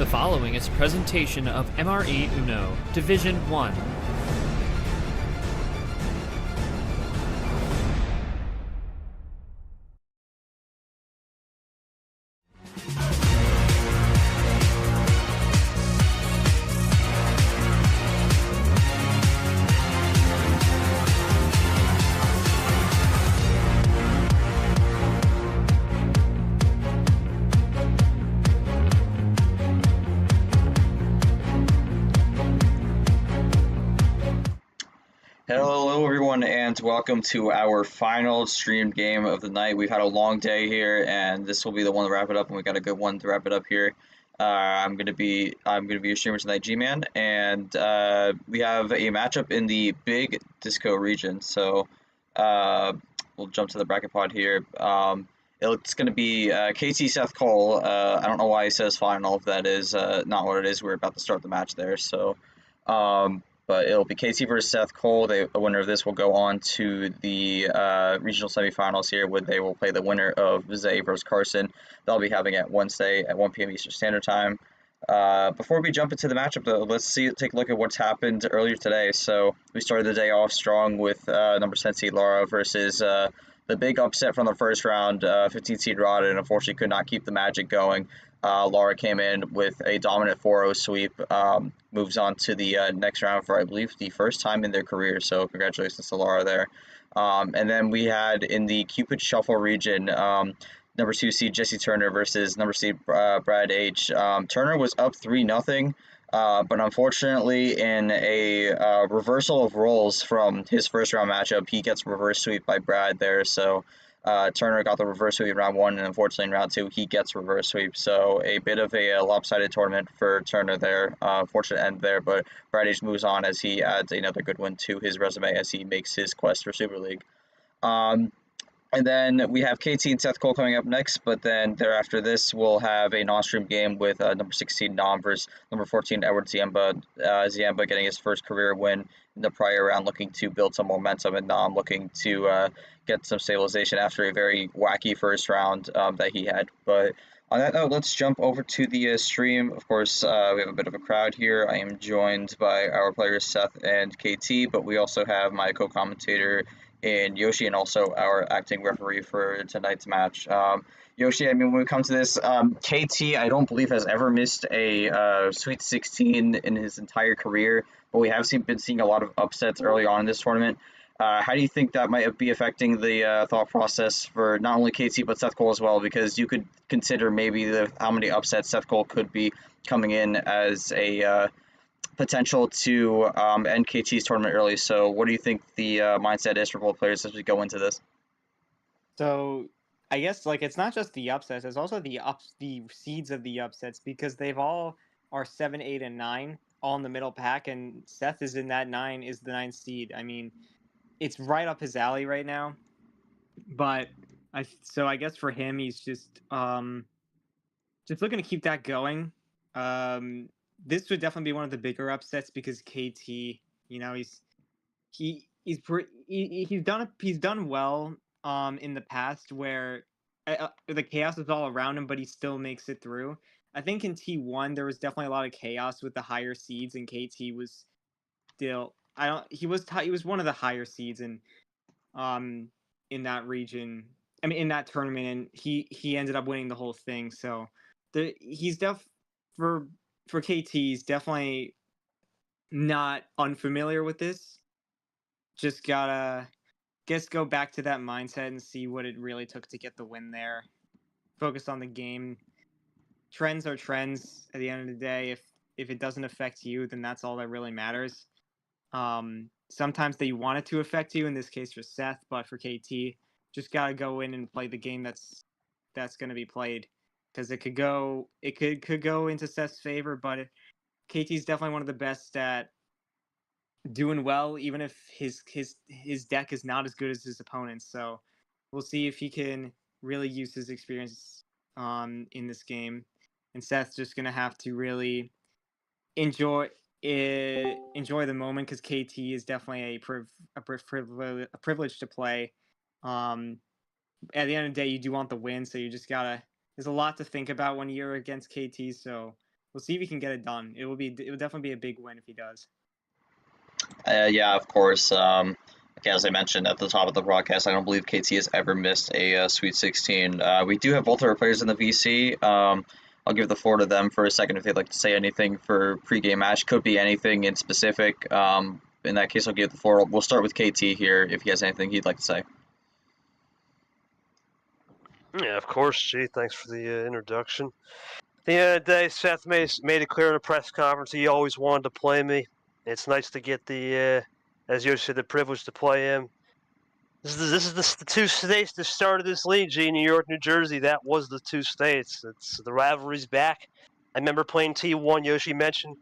The following is a presentation of MRE Uno, Division 1. Hello, everyone, and welcome to our final streamed game of the night. We've had a long day here, and this will be the one to wrap it up. And we got a good one to wrap it up here. I'm gonna be your streamer tonight, G-Man, and we have a matchup in the Big Disco region. So uh, we'll jump to the bracket pod here. It's gonna be KT Seth Cole. I don't know why he says final. If that is not what it is, we're about to start the match there. So. But it'll be KT versus Seth Cole. The winner of this will go on to the regional semifinals here, where they will play the winner of Zay versus Carson. They'll be having it Wednesday at 1 p.m. Eastern Standard Time. Before we jump into the matchup, though, take a look at what's happened earlier today. So we started the day off strong with number 10 seed Laura versus the big upset from the first round, 15 seed Rod, and unfortunately could not keep the magic going. Laura came in with a dominant 4-0 sweep, moves on to the next round for, I believe, the first time in their career. So congratulations to Laura there. And then we had in the Cupid Shuffle region, number 2 seed Jesse Turner versus number seed Brad H. Turner was up 3-0. But unfortunately, in a reversal of roles from his first round matchup, he gets reverse sweep by Brad there. So Turner got the reverse sweep in round 1, and unfortunately in round 2, he gets reverse sweep. So a bit of a lopsided tournament for Turner there. Fortunate end there, but Brad H moves on as he adds another good win to his resume as he makes his quest for Super League. And then we have KT and Seth Cole coming up next, but then thereafter this, we'll have a non-stream game with number 16 Nam versus number 14 Edward Ziemba. Ziemba getting his first career win in the prior round, looking to build some momentum, and Nam looking to get some stabilization after a very wacky first round that he had. But on that note, let's jump over to the stream. Of course, we have a bit of a crowd here. I am joined by our players Seth and KT, but we also have my co-commentator and Yoshi, and also our acting referee for tonight's match. Yoshi, I mean, when it comes to this, KT, I don't believe has ever missed a Sweet 16 in his entire career, but we have been seeing a lot of upsets early on in this tournament. How do you think that might be affecting the thought process for not only KT but Seth Cole as well? Because you could consider maybe how many upsets Seth Cole could be coming in as a potential to end KT's tournament early. So what do you think the mindset is for both players as we go into this? So I guess it's not just the upsets, it's also the seeds of the upsets, because they've all are 7, 8, and 9 all in the middle pack, and Seth is in that 9, is the 9th seed. I mean, it's right up his alley right now. But I guess for him, he's just looking to keep that going. This would definitely be one of the bigger upsets, because KT, he's done well in the past, where the chaos is all around him, but he still makes it through. I think in T1 there was definitely a lot of chaos with the higher seeds, and KT was still he was one of the higher seeds in that region. I mean, in that tournament, and he ended up winning the whole thing. So he's for KT, he's definitely not unfamiliar with this. Just gotta go back to that mindset and see what it really took to get the win there. Focus on the game. Trends are trends at the end of the day. If it doesn't affect you, then that's all that really matters. Sometimes they want it to affect you, in this case for Seth, but for KT, just gotta go in and play the game that's gonna be played. Because it could go into Seth's favor, but KT's definitely one of the best at doing well, even if his deck is not as good as his opponent's. So we'll see if he can really use his experience in this game. And Seth's just gonna have to really enjoy the moment, because KT is definitely a privilege to play. At the end of the day, you do want the win, so you just gotta. There's a lot to think about when you're against KT, so we'll see if he can get it done. It will definitely be a big win if he does. Yeah, of course. Okay, as I mentioned at the top of the broadcast, I don't believe KT has ever missed a Sweet 16. We do have both of our players in the VC. I'll give the floor to them for a second if they'd like to say anything for pregame match. Could be anything in specific. In that case, I'll give the floor. We'll start with KT here if he has anything he'd like to say. Yeah, of course, G. Thanks for the introduction. At the end of the day, Seth made it clear in the press conference he always wanted to play me. It's nice to get as you said, the privilege to play him. This is the two states that started this league, G. New York, New Jersey. That was the two states. It's the rivalry's back. I remember playing T1. Yoshi mentioned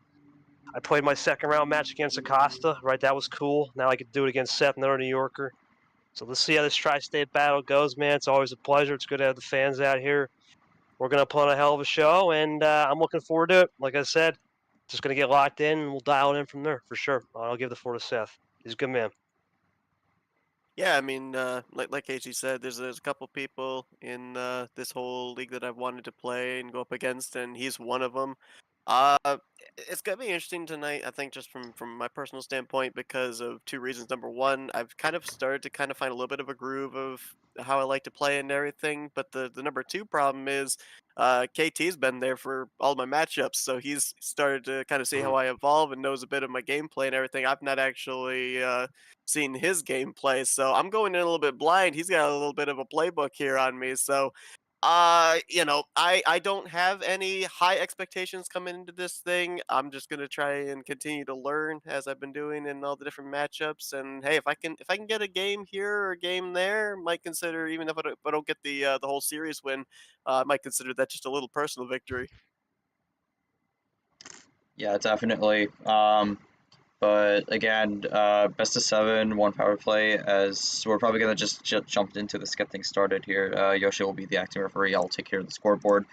I played my second round match against Acosta. Right, that was cool. Now I could do it against Seth, another New Yorker. So let's see how this tri-state battle goes, man. It's always a pleasure. It's good to have the fans out here. We're going to put on a hell of a show, and I'm looking forward to it. Like I said, just going to get locked in, and we'll dial it in from there for sure. I'll give the floor to Seth. He's a good man. Yeah, I mean, like KG said, there's a couple people in this whole league that I've wanted to play and go up against, and he's one of them. Uh, it's gonna be interesting tonight, I think, just from my personal standpoint, because of two reasons. Number one, I've kind of started to kind of find a little bit of a groove of how I like to play and everything. But the number two problem is, KT's been there for all my matchups, so he's started to kind of see how I evolve and knows a bit of my gameplay and everything. I've not actually seen his gameplay, so I'm going in a little bit blind. He's got a little bit of a playbook here on me, so I don't have any high expectations coming into this thing. I'm just gonna try and continue to learn as I've been doing in all the different matchups. And hey, if I can get a game here or a game there, might consider, even if I don't get the whole series win, I might consider that just a little personal victory. Yeah, definitely. But again, best of 7, 1 power play. As we're probably gonna just jump into this, get things started here. Yoshi will be the acting referee. I'll take care of the scoreboard.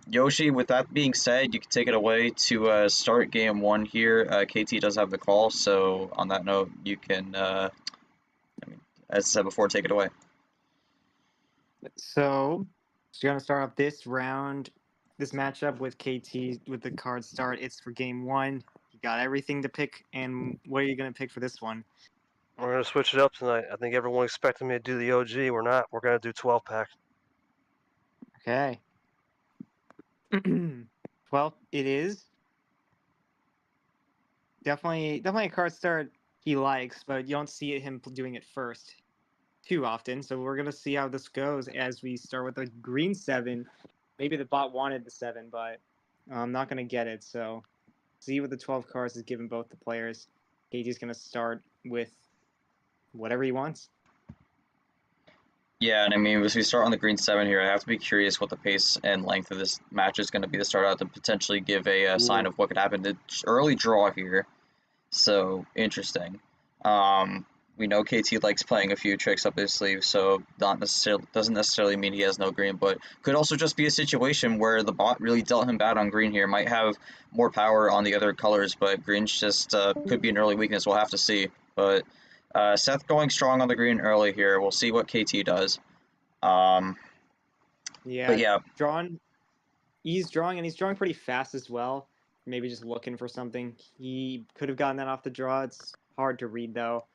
Yoshi, with that being said, you can take it away to start game 1 here. KT does have the call, so on that note, you can, as I said before, take it away. So you're gonna start off this round, this matchup with KT with the card start. It's for game 1. You got everything to pick, and what are you gonna pick for this one? We're going to switch it up tonight. I think everyone expected me to do the OG. We're not. We're going to do 12-pack. Okay. 12 it is. Definitely a card start he likes, but you don't see him doing it first too often. So we're gonna see how this goes as we start with the green 7. Maybe the bot wanted the 7, but I'm not gonna get it. So see what the 12 cards is given both the players. KT's gonna start with whatever he wants. Yeah, and I mean, as we start on the green 7 here, I have to be curious what the pace and length of this match is going to be to start out to potentially give a sign of what could happen. The early draw here, so interesting. We know KT likes playing a few tricks up his sleeve, so doesn't necessarily mean he has no green, but could also just be a situation where the bot really dealt him bad on green here. Might have more power on the other colors, but green's just could be an early weakness. We'll have to see, but. Seth going strong on the green early here. We'll see what KT does. Yeah. But yeah. He's drawing pretty fast as well. Maybe just looking for something. He could have gotten that off the draw. It's hard to read though.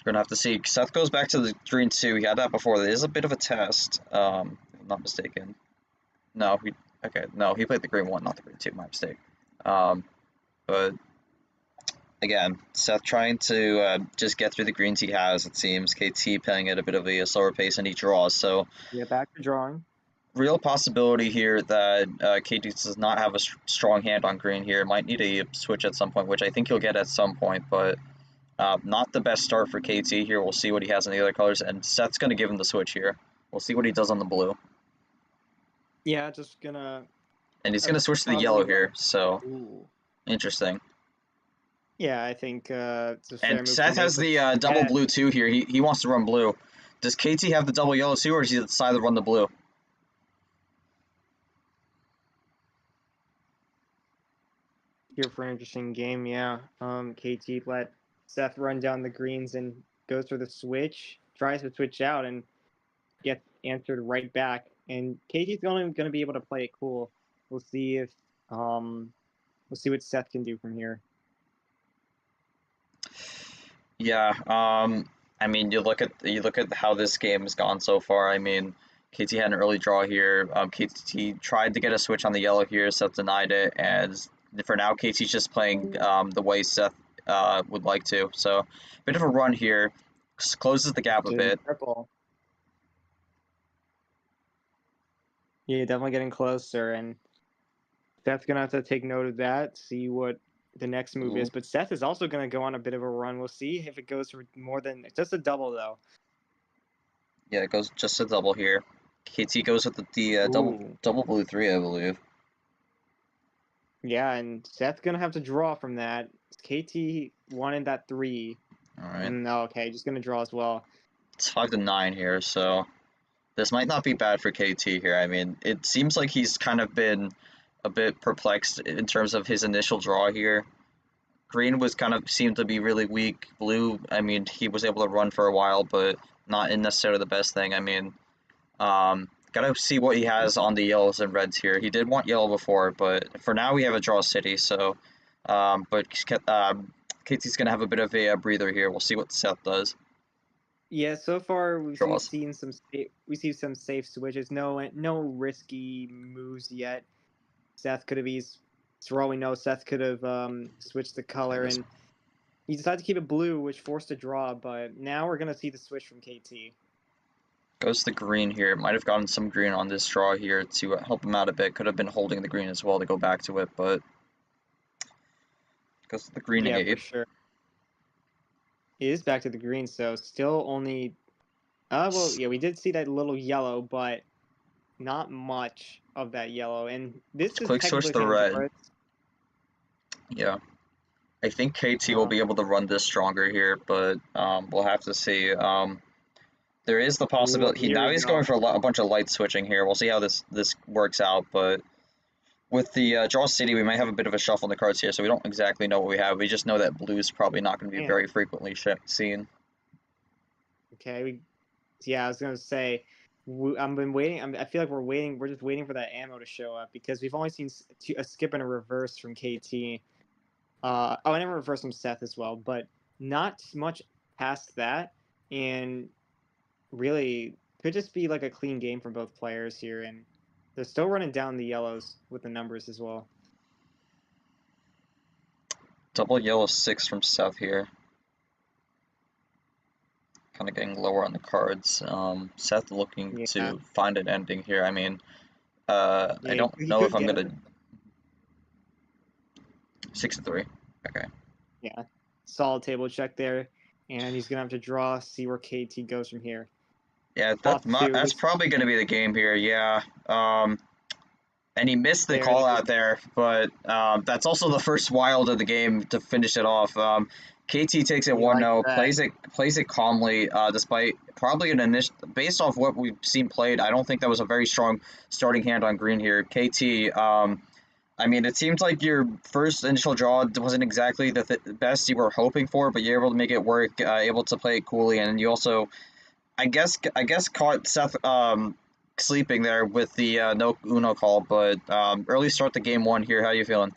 We're gonna have to see. Seth goes back to the green 2. He had that before. There is a bit of a test. If I'm not mistaken. No, he played the green 1, not the green 2. My mistake. But again, Seth trying to just get through the greens he has, it seems. KT playing at a bit of a slower pace and he draws, so... Yeah, back to drawing. Real possibility here that KT does not have a strong hand on green here. Might need a switch at some point, which I think he'll get at some point, but not the best start for KT here. We'll see what he has in the other colors, and Seth's going to give him the switch here. We'll see what he does on the blue. Yeah, just gonna... And he's going to switch to the yellow here, so... Ooh. Interesting. Yeah, I think it's a fair And move Seth has the double blue too here. He wants to run blue. Does KT have the double yellow too, or does he decide to run the blue? Here for an interesting game, yeah. KT let Seth run down the greens and goes for the switch, tries to switch out and gets answered right back. And KT's only going to be able to play it cool. We'll see if we'll see what Seth can do from here. Yeah, I mean, you look at how this game has gone so far. I mean, KT had an early draw here. KT tried to get a switch on the yellow here. Seth denied it, and for now, KT's just playing the way Seth would like to. So, bit of a run here, closes the gap a bit. Purple. Yeah, definitely getting closer, and Seth's gonna have to take note of that. See what the next move is. Ooh. But Seth is also gonna go on a bit of a run. We'll see if it goes for more than just a double though. Yeah, it goes just a double here. KT goes with the Ooh. double blue 3, I believe. Yeah, and Seth's gonna have to draw from that. KT wanted that 3. All right, No, okay, just gonna draw as well. it's 5-9 here, so this might not be bad for KT here. I mean, it seems like he's kind of been a bit perplexed in terms of his initial draw here. Green was kind of seemed to be really weak. Blue, I mean, he was able to run for a while, but not in necessarily the best thing. I mean, gotta see what he has on the yellows and reds here. He did want yellow before, but for now we have a draw city. So, but KT's gonna have a bit of a breather here. We'll see what Seth does. Yeah, so far we've Draws. seen some some safe switches. No risky moves yet. Seth could have for all we know, Seth could have switched the color, Yes. and he decided to keep it blue, which forced a draw. But now we're gonna see the switch from KT. Goes to green here. Might have gotten some green on this draw here to help him out a bit. Could have been holding the green as well to go back to it, but goes to the green Yeah, 8. for sure. It is back to the green, so still only. Well, yeah, we did see that little yellow, but not much of that yellow. And this is Quick switch technically to red. Pandora's. Yeah. I think KT will be able to run this stronger here, but we'll have to see. There is the possibility. Here we He's go. going for a bunch of light switching here. We'll see how this works out, but with the draw city, we might have a bit of a shuffle in the cards here, so we don't exactly know what we have. We just know that blue's probably not going to be Yeah. very frequently seen. Okay, yeah, I was gonna say, I've been waiting. I feel like we're waiting. We're just waiting for that ammo to show up because we've only seen a skip and a reverse from KT. Oh, and a reverse from Seth as well, but not much past that. And really, could just be like a clean game from both players here, and they're still running down the yellows with the numbers as well. Double yellow 6 from Seth here. Kind of getting lower on the cards. Seth looking to find an ending here. I mean, I don't know if I'm gonna 6-3. Okay. Yeah, solid table check there, and he's gonna have to draw, see where KT goes from here. Yeah, that's probably gonna be the game here. Yeah. And he missed the call out there, but that's also the first wild of the game to finish it off. KT takes it 1-0, plays it calmly, despite probably an initial, based off what we've seen played. I don't think that was a very strong starting hand on green here. KT, I mean, it seems like your first initial draw wasn't exactly the best you were hoping for, but you're able to make it work, able to play it coolly, and you also, I guess caught Seth sleeping there with the no Uno call, but early start to game 1 here. How you feeling?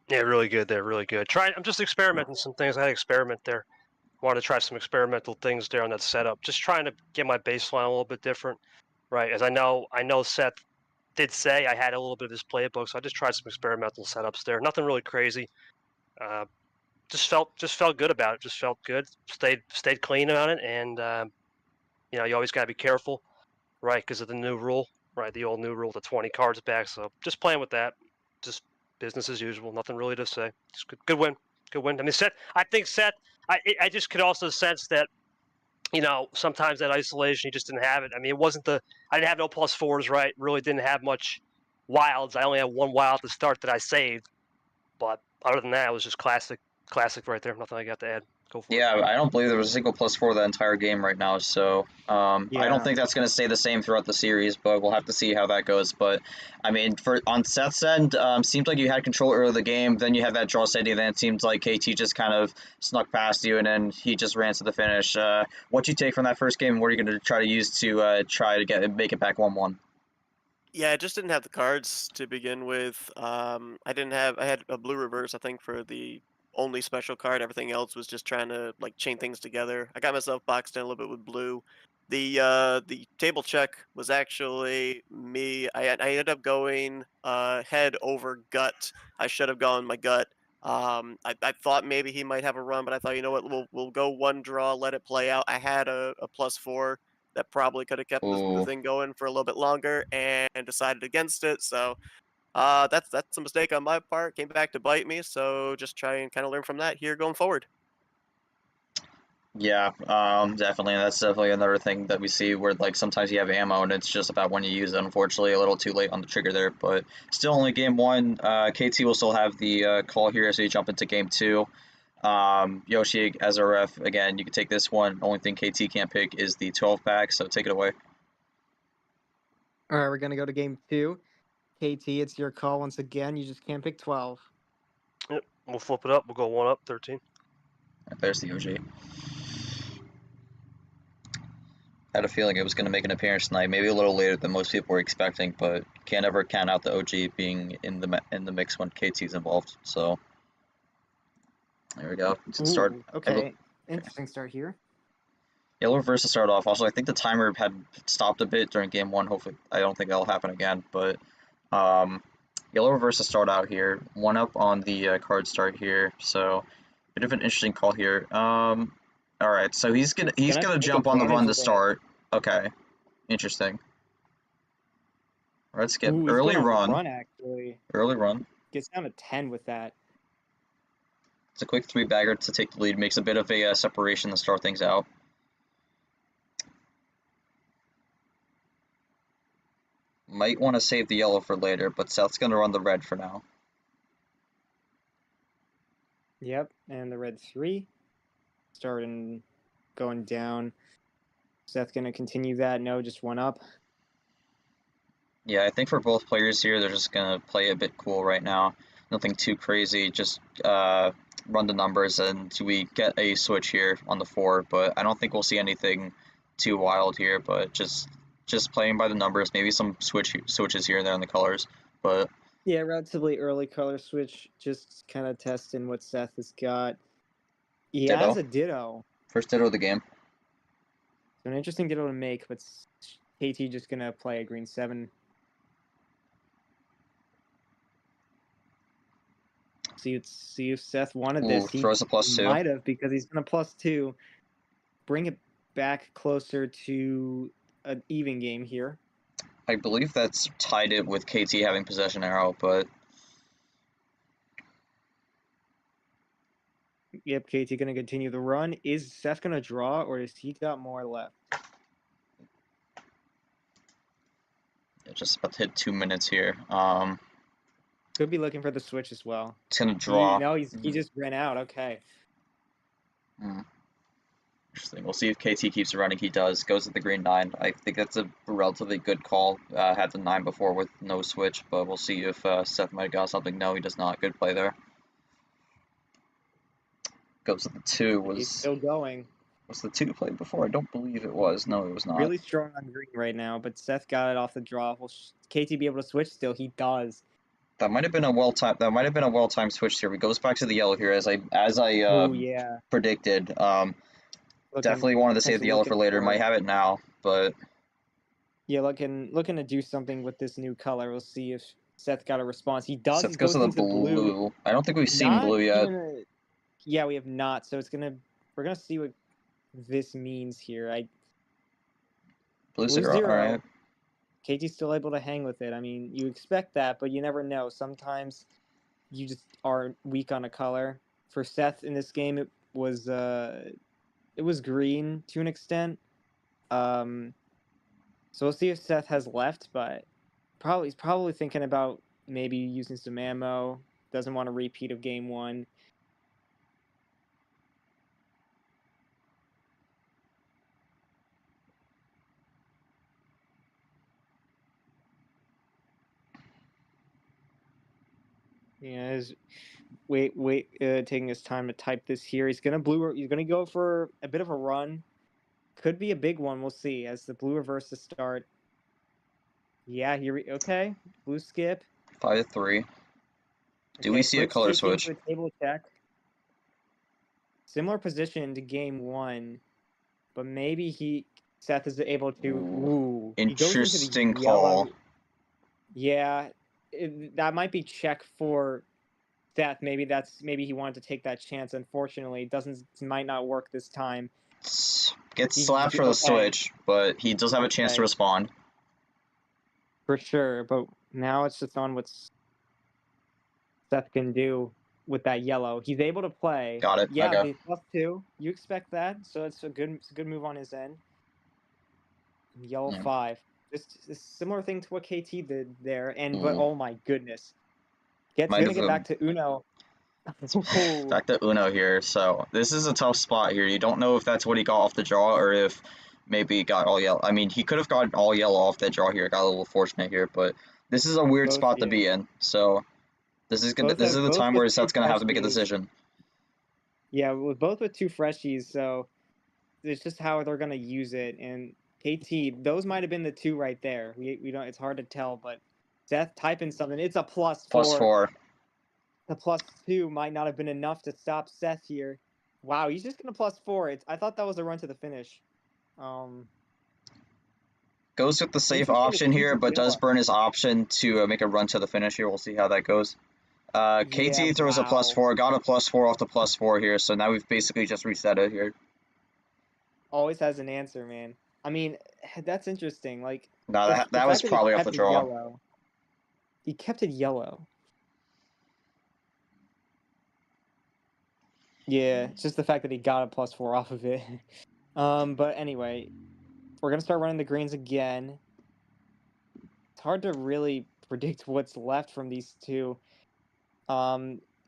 Yeah, really good there, really good. I'm just experimenting some things. I had to experiment there. Wanted to try some experimental things there on that setup. Just trying to get my baseline a little bit different, right? As I know Seth did say I had a little bit of his playbook, so I just tried some experimental setups there. Nothing really crazy. Just felt good about it. Just felt good. Stayed clean on it, and you always gotta be careful, right? Because of the new rule, right? The old new rule, the 20 cards back. So just playing with that. Just business as usual. Nothing really to say. Just good win. Good win. I mean, Seth. I just could also sense that, sometimes that isolation, he just didn't have it. I mean, it wasn't I didn't have no +4s, right? Really didn't have much wilds. I only had one wild to start that I saved. But other than that, it was just classic right there. Nothing I got to add. Go for it. Yeah, I don't believe there was a single +4 the entire game right now, so I don't think that's going to stay the same throughout the series, but we'll have to see how that goes. But, I mean, on Seth's end, seemed like you had control early of the game, then you had that draw steady, then it seemed like KT just kind of snuck past you, and then he just ran to the finish. What'd you take from that first game, and what are you going to try to use to make it back 1-1? Yeah, I just didn't have the cards to begin with. I had a blue reverse, I think, for the only special card. Everything else was just trying to like chain things together. I got myself boxed in a little bit with blue. The table check was actually me. I ended up going head over gut. I should have gone my gut. I thought maybe he might have a run, but I thought, you know what, we'll go one draw, let it play out. I had a +4 that probably could have kept the Ooh. thing going for a little bit longer and decided against it. So that's a mistake on my part. Came back to bite me. So just try and kind of learn from that here going forward. Yeah, definitely. That's definitely another thing that we see where like sometimes you have ammo and it's just about when you use it. Unfortunately, a little too late on the trigger there, but still only game one. KT will still have the call here as we jump into game two. Yoshi as a ref again. You can take this one. Only thing KT can't pick is the 12 pack, so take it away. All right, we're gonna go to game 2. KT, it's your call once again. You just can't pick 12. Yep. We'll flip it up. We'll go 1 up, 13. Right, there's the OG. Had a feeling it was going to make an appearance tonight, maybe a little later than most people were expecting, but can't ever count out the OG being in the mix when KT's involved. So there we go. To start, Ooh, okay. Interesting start here. yellow reverse to start off. Also, I think the timer had stopped a bit during game one. Hopefully, I don't think that'll happen again. But yellow reverse to start out here. 1 up on the card start here. So bit of an interesting call here. All right, so he's gonna take jump on the run advantage to of that. start. Okay, interesting. Let's skip Ooh, he's early going on the run. run, actually. Early run. Gets down to 10 with that. It's a quick 3-bagger to take the lead. Makes a bit of a separation to start things out. Might want to save the yellow for later, but Seth's going to run the red for now. Yep, and the red 3. Starting going down. Seth gonna continue that? No, just 1 up. Yeah, I think for both players here, they're just going to play a bit cool right now. Nothing too crazy, just run the numbers and we get a switch here on the 4, but I don't think we'll see anything too wild here, but just playing by the numbers, maybe some switches here and there in the colors, but Yeah, relatively early color switch, just kind of testing what Seth has got. He Ditto. has a ditto. First ditto of the game. So an interesting ditto to make, but KT just gonna play a green 7. See if Seth wanted Ooh, this. He throws a +2. might have, because he's gonna +2. Bring it back closer to an even game here. I believe that's tied it with KT having possession arrow, but Yep, KT gonna continue the run. Is Seth gonna draw, or is he got more left? yeah, just about to hit 2 minutes here. Could be looking for the switch as well. It's gonna draw. No, he just ran out. Okay. Interesting. We'll see if KT keeps running. He does. Goes at the green 9. I think that's a relatively good call. Had the 9 before with no switch, but we'll see if Seth might have got something. No, he does not. Good play there. Goes at the 2. He's still going. Was the 2 played before? I don't believe it was. No, it was not. Really strong on green right now, but Seth got it off the draw. Will KT be able to switch still? He does. That might have been a well-timed switch here. It goes back to the yellow here as I Oh yeah. predicted. Definitely wanted to save the yellow for later. Might have it now, but yeah, looking to do something with this new color. We'll see if Seth got a response. He does. Seth He goes to the into blue. I don't think we've seen Not blue yet. Yeah, we have not. So we're gonna see what this means here. Blue Blue 0. All right. KT's still able to hang with it. I mean, you expect that, but you never know. Sometimes you just are weak on a color. For Seth in this game, it was green to an extent. So we'll see if Seth has left, but he's probably thinking about maybe using some ammo. Doesn't want a repeat of game 1. Yeah, taking his time to type this here. He's gonna go for a bit of a run. Could be a big one. We'll see as the blue reverse to start. Yeah, here we okay. Blue skip. 5-3. Do we Okay, see a puts color KT switch? into a table check. Similar position to game 1, but maybe Seth is able to. Ooh, he goes into the Interesting yellow. call. Yeah, that might be check for Seth. Maybe he wanted to take that chance. Unfortunately, it might not work this time. Gets slapped for the switch, but he does have a chance to respond. For sure, but now it's just on what Seth can do with that yellow. He's able to play. Got it. Yeah, Okay. the +2. You expect that, so it's a good move on his end. Yellow 5. Just a similar thing to what KT did there, but oh my goodness, gonna get back to Uno. Back to Uno here. So this is a tough spot here. You don't know if that's what he got off the draw or if maybe he got all yellow. I mean, he could have gotten all yellow off that draw here. Got a little fortunate here, but this is a weird spot to be in. So this is the time where Seth's gonna have to make a decision. Yeah, with 2 freshies, so it's just how they're gonna use it. And KT, those might have been the 2 right there. We don't. It's hard to tell, but Seth typing something. It's a +4. +4. The +2 might not have been enough to stop Seth here. Wow, he's just gonna +4. I thought that was a run to the finish. Goes with the safe option here, but does burn his option to make a run to the finish here. We'll see how that goes. KT throws a +4, got a +4 off the +4 here, so now we've basically just reset it here. Always has an answer, man. I mean, that's interesting. Like, no, that was probably off the draw. Yellow, he kept it yellow. Yeah, it's just the fact that he got a +4 off of it. But anyway, we're gonna start running the greens again. It's hard to really predict what's left from these 2.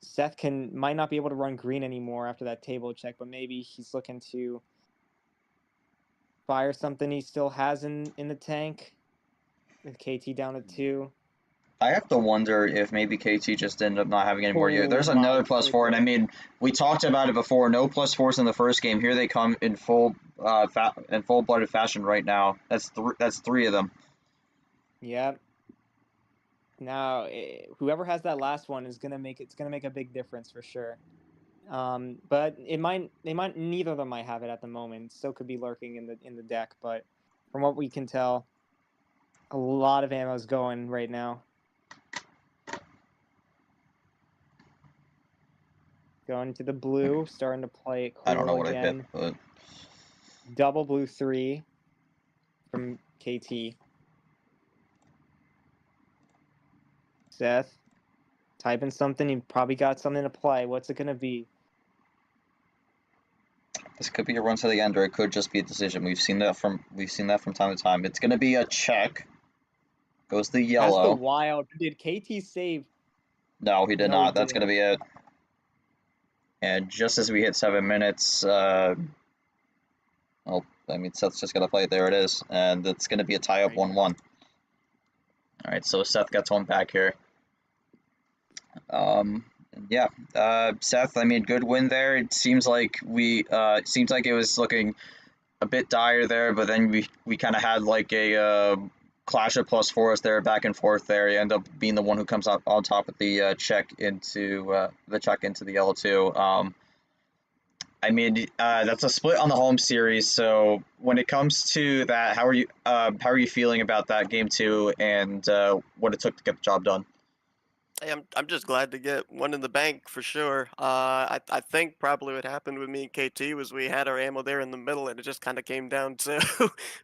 Seth might not be able to run green anymore after that table check, but maybe he's looking to fire something he still has in the tank. With KT down to 2. I have to wonder if maybe KT just ended up not having any more. There's another +4, and I mean, we talked about it before. No +4s in the first game. Here they come in full-blooded fashion right now. That's 3 of them. Yep. Now, whoever has that last one is gonna make a big difference for sure. But neither of them might have it at the moment. Still could be lurking in the deck, but from what we can tell, a lot of ammo is going right now. Going to the blue, starting to play it cool I don't know what again. I hit, but Double blue 3 from KT. Seth typing something. He probably got something to play. What's it gonna be? this could be a run to the end, or it could just be a decision. We've seen that from time to time. It's gonna be a check. Goes the yellow. That's the wild. Did KT save? No, he did No, he not. That's didn't. gonna be it. And just as we hit 7 minutes, well, I mean, Seth's just gonna play it. There it is, and it's gonna be a tie up 1-1. All right, so Seth gets one back here. Yeah, Seth, I mean, good win there. It seems like it was looking a bit dire there, but then we kind of had like a clash of +4s there, back and forth there. You end up being the one who comes out on top of the check into the yellow 2. I mean, that's a split on the home series. So when it comes to that, how are you feeling about that game 2 and what it took to get the job done? Hey, I'm just glad to get one in the bank for sure. I think probably what happened with me and KT was we had our ammo there in the middle, and it just kind of came down to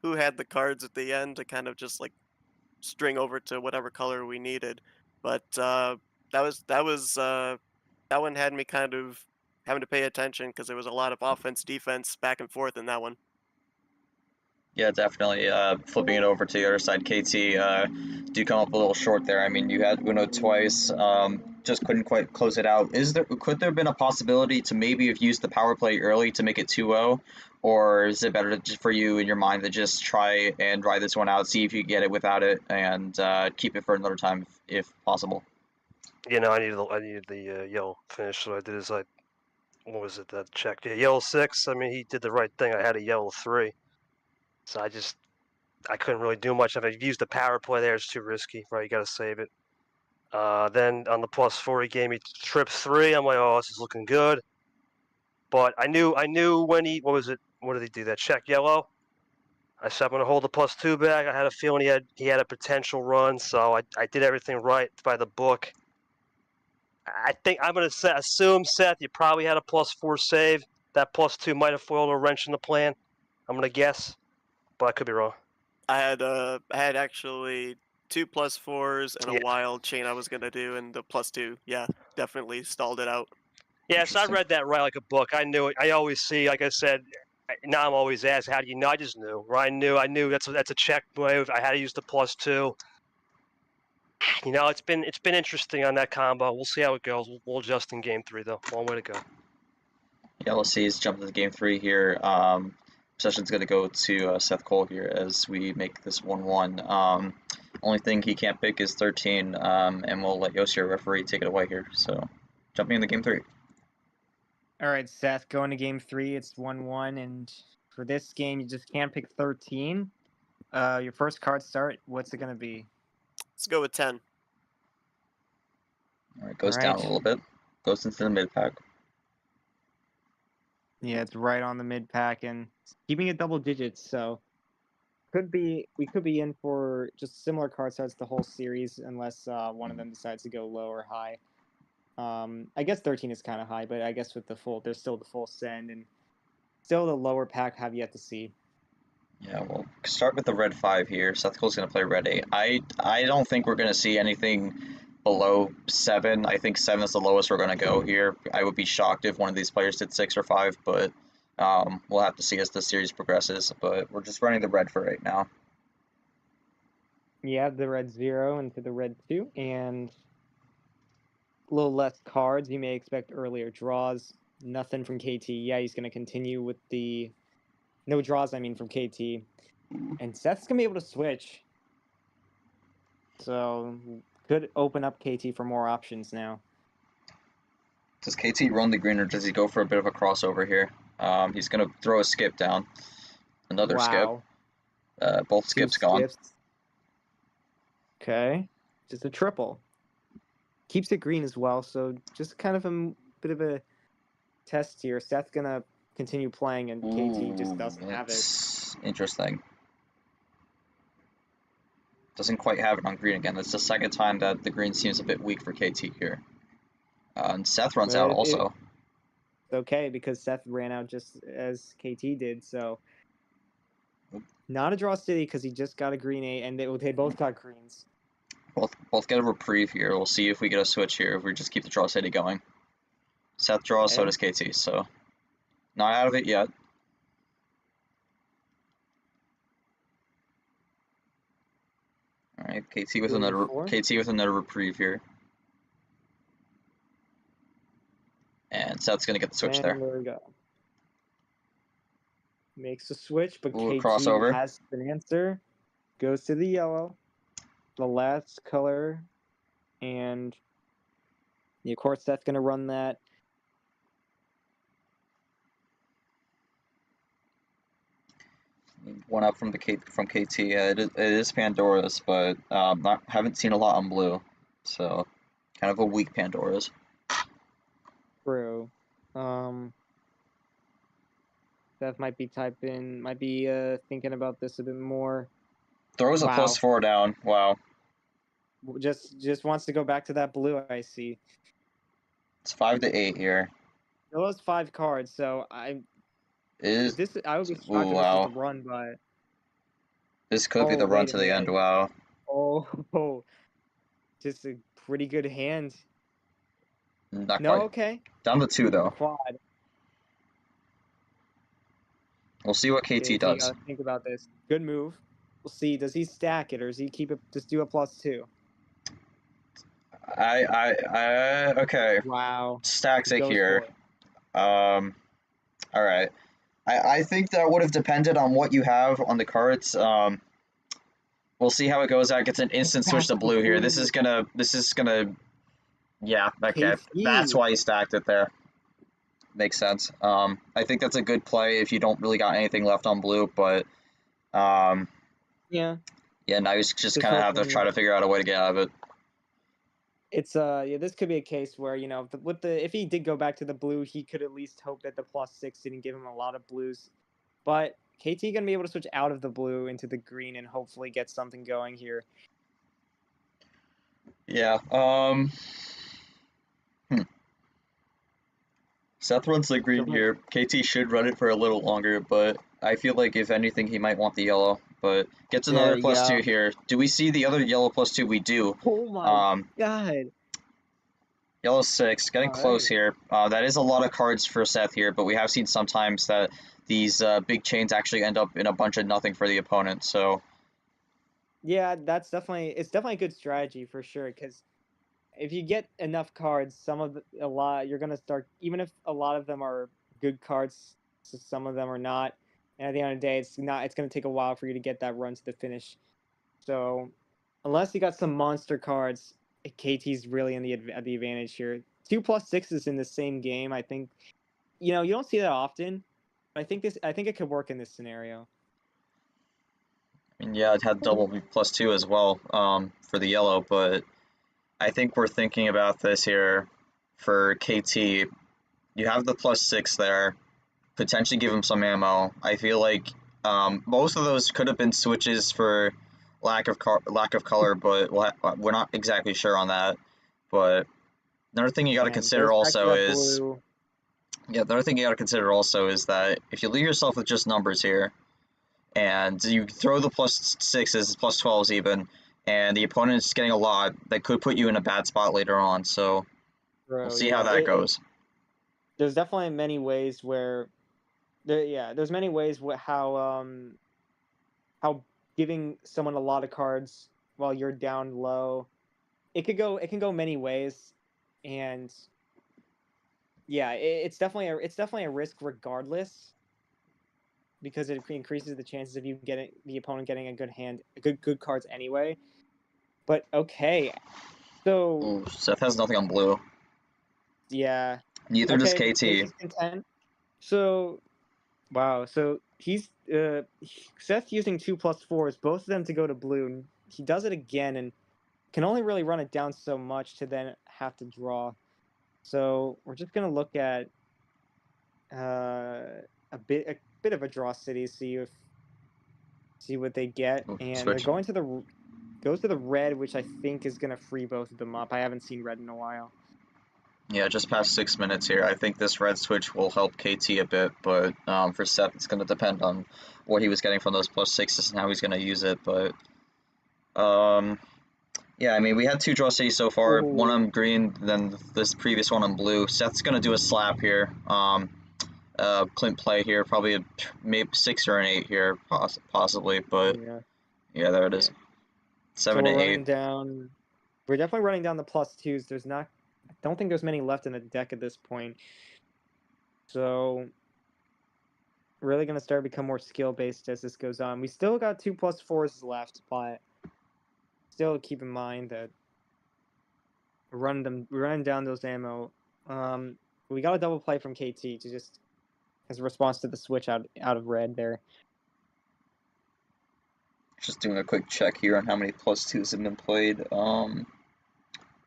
who had the cards at the end to kind of just like string over to whatever color we needed. But that one had me kind of having to pay attention because there was a lot of offense defense back and forth in that one. Yeah, definitely. Flipping it over to the other side, KT do come up a little short there. I mean, you had Uno twice, just couldn't quite close it out. Could there have been a possibility to maybe have used the power play early to make it 2-0, or is it better for you in your mind to just try and ride this one out, see if you get it without it, and keep it for another time if possible? You know, I needed the yellow finish, so what I did is what was it that checked? Yeah, yellow 6. I mean, he did the right thing. I had a yellow 3. So I just I couldn't really do much of it. Used the power play there. It's too risky. Right, you got to save it. Then on the +4, he gave me trip 3. I'm like, oh, this is looking good. But I knew when he, what was it? What did he do? That check yellow. I said I'm gonna hold the +2 back. I had a feeling he had a potential run, so I did everything right by the book. I think I'm gonna assume, Seth, you probably had a +4 save. That +2 might have foiled a wrench in the plan. I'm gonna guess, but I could be wrong. I had actually 2 +4s and a Yeah. wild chain I was gonna do, and the +2, yeah, definitely stalled it out. Yeah, so I Interesting. read that right like a book. I knew it. I always see, like I said, now I'm always asked, how do you know? I just knew. Right? I knew that's a check move. I had to use the +2. You know, it's been interesting on that combo. We'll see how it goes. We'll adjust in game 3 though. Long way to go. Yeah, let's see. He's jumping to game 3 here. Session's going to go to Seth Cole here as we make this 1-1. Only thing he can't pick is 13, and we'll let Yossi, our referee, take it away here. So, jumping into game 3. All right, Seth, going to game 3. It's 1-1, and for this game, you just can't pick 13. Your first card start, what's it going to be? Let's go with 10. All right, goes All down right. a little bit. Goes into the mid pack. Yeah, it's right on the mid pack and keeping it double digits, so we could be in for just similar card starts the whole series unless one of them decides to go low or high. I guess 13 is kind of high, but I guess with the full, there's still the full send and still the lower pack have yet to see. Yeah, we'll start with the red 5 here. Seth Cole's going to play red 8. I don't think we're going to see anything below 7. I think 7 is the lowest we're going to go here. I would be shocked if one of these players did 6 or 5, but we'll have to see as the series progresses. But we're just running the red for right now. Yeah, the red 0 into the red 2, and a little less cards. You may expect earlier draws. Nothing from KT. Yeah, he's going to continue with the no draws, I mean, from KT. And Seth's going to be able to switch. So, could open up KT for more options now. Does KT run the green or does he go for a bit of a crossover here? He's going to throw a skip down. Another skip. Both skips gone. Okay. Just a triple. Keeps it green as well, so just kind of a bit of a test here. Seth's going to continue playing and KT just doesn't have it. Interesting. Doesn't quite have it on green again. That's the second time that the green seems a bit weak for KT here. And Seth runs out also. It's okay because Seth ran out just as KT did, so not a draw city because he just got a green 8 and they both got greens. Both get a reprieve here. We'll see if we get a switch here if we just keep the draw city going. Seth draws, so does KT, so not out of it yet. All right, KT with another reprieve here. And Seth's gonna get the switch there. There we go. Makes the switch, but KT crossover. has an answer. Goes to the yellow, the last color, and of course Seth's gonna run that. One up from KT. Yeah, it is Pandora's, but haven't seen a lot on blue, so kind of a weak Pandora's. True. Seth might be thinking about this a bit more. Throws a +4 down. Wow. Just wants to go back to that blue. I see. It's 5 to 8 here. Those 5 cards, so I would be shocked if this was the run, but this could be the run to the end. Wow. Oh, just a pretty good hand. Not quite. Okay. Down to 2 though. Quad. We'll see what KT does. Think about this. Good move. We'll see. Does he stack it or does he keep it? Just do a +2. Okay. Wow. Stacks it here. All right. I think that would have depended on what you have on the cards. We'll see how it goes out. Gets an instant switch to blue here. This is gonna. Yeah. Okay. That's why he stacked it there. Makes sense. I think that's a good play if you don't really got anything left on blue, but Yeah, Yeah, now he's just just kind of have to hoping. try to figure out a way to get out of it. It's yeah, this could be a case where if he did go back to the blue, he could at least hope that the +6 didn't give him a lot of blues. But KT gonna be able to switch out of the blue into the green and hopefully get something going here. Yeah. Seth runs the green here. KT should run it for a little longer, but I feel like if anything, he might want the yellow. But gets There another you go. +2 here. Do we see the other yellow +2? We do. Oh my Um, god! Yellow 6, getting All close right. here. That is a lot of cards for Seth here, but we have seen sometimes that these big chains actually end up in a bunch of nothing for the opponent. So Yeah, it's definitely a good strategy for sure. Because if you get enough cards, a lot you're gonna start. Even if a lot of them are good cards, so some of them are not. And at the end of the day, it's not. It's gonna take a while for you to get that run to the finish. So, unless you got some monster cards, KT's really in the advantage here. 2+6s in the same game. I think you don't see that often. But I think it could work in this scenario. and yeah, it had double +2 as well for the yellow, but I think we're thinking about this here for KT. You have the +6 there, potentially give him some ammo. I feel like most of those could have been switches for lack of color, but we're not exactly sure on that. But another thing you got to And consider goes back to also that is blue. yeah, the other thing you got to consider also is that if you leave yourself with just numbers here, and you throw the +6s, +12s even, and the opponent's getting a lot, that could put you in a bad spot later on. So we'll Bro, see how yeah, that goes. there's definitely many ways where there's many ways how giving someone a lot of cards while you're down low, it can go many ways, and yeah, it's definitely a risk regardless because it increases the chances of the opponent getting a good hand, good cards anyway. But okay, so Ooh, Seth has nothing on blue. yeah, Neither does okay, KT. KT's content. So wow, so Seth using 2+4s, both of them to go to blue. And he does it again and can only really run it down so much to then have to draw. So we're just gonna look at a bit of a draw city, see what they get, Ooh, and they're switch. going to goes to the red, which I think is gonna free both of them up. I haven't seen red in a while. Yeah, just past 6 minutes here. I think this red switch will help KT a bit, but for Seth, it's going to depend on what he was getting from those +6s and how he's going to use it. But yeah, I mean, we had two draw cities so far. One Oh on green, then this previous one on blue. Seth's going to do a slap here. Clint play here, probably maybe 6 or an 8 here, possibly. But yeah, yeah, there it yeah. is. So 7 to we're 8. running down. We're definitely running down the +2s. There's not. I don't think there's many left in the deck at this point. So really going to start become more skill based as this goes on. We still got 2+4s left, but still keep in mind that we're running down those ammo. We got a double play from KT to just as a response to the switch out of red there. Just doing a quick check here on how many +2s have been played.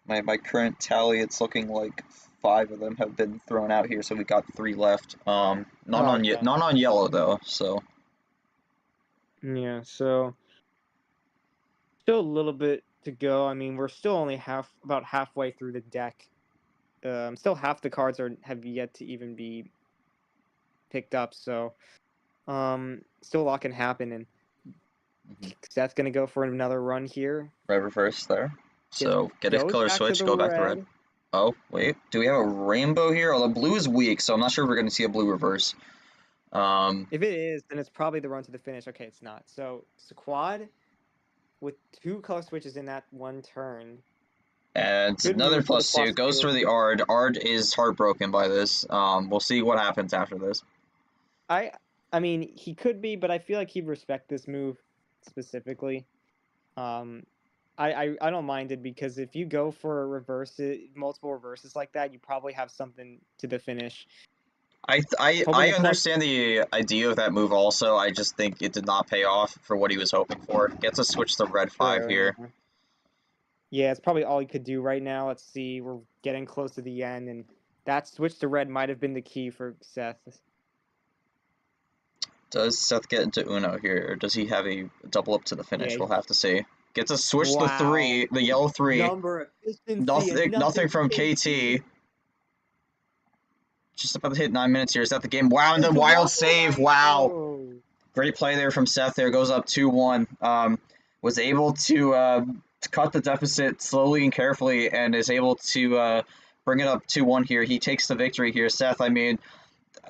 My current tally, it's looking like 5 of them have been thrown out here, so we got 3 left. None on Okay. none on yellow though. So Yeah. So still a little bit to go. I mean, we're still only about halfway through the deck. Still half the cards have yet to even be picked up. So, still a lot can happen, and Seth's gonna go for another run here. red reverse there. So get a Goes color back to switch, the go back to red. red. Oh wait, do we have a rainbow here? Oh, the blue is weak, so I'm not sure if we're going to see a blue reverse. If it is, then it's probably the run to the finish. Okay, it's not. So it's a quad with 2 color switches in that one turn. And Good another move for the +2 goes for +2. the Ard. Ard is heartbroken by this. We'll see what happens after this. I mean, he could be, but I feel like he'd respect this move specifically. Um, I don't mind it because if you go for multiple reverses like that, you probably have something to the finish. I understand the idea of that move also. I just think it did not pay off for what he was hoping for. Gets a switch to red 5 Sure, here. yeah. Yeah, it's probably all he could do right now. Let's see, we're getting close to the end, and that switch to red might have been the key for Seth. Does Seth get into Uno here, or does he have a double up to the finish? Yeah. We'll have to see. Gets a switch to Wow. 3, the yellow 3. Number efficiency and Nothing from KT. Just about to hit 9 minutes here. Is that the game? Wow, and the wild save. Wow. Oh. Great play there from Seth there. Goes up 2-1. Was able to cut the deficit slowly and carefully and is able to bring it up 2-1 here. He takes the victory here. Seth, I mean,